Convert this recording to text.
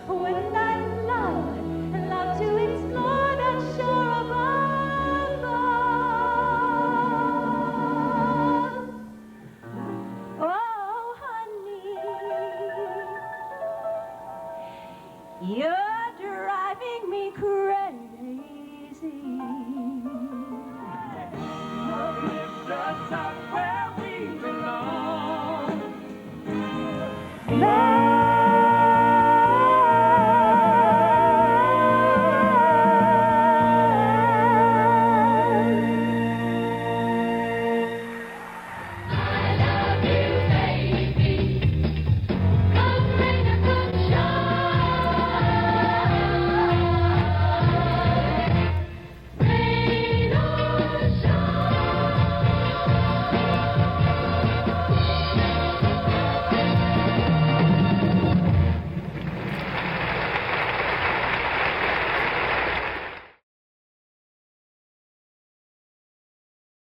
Wouldn't I love to explore that shore above? Oh, honey, you're driving me crazy. Lift us up where we belong.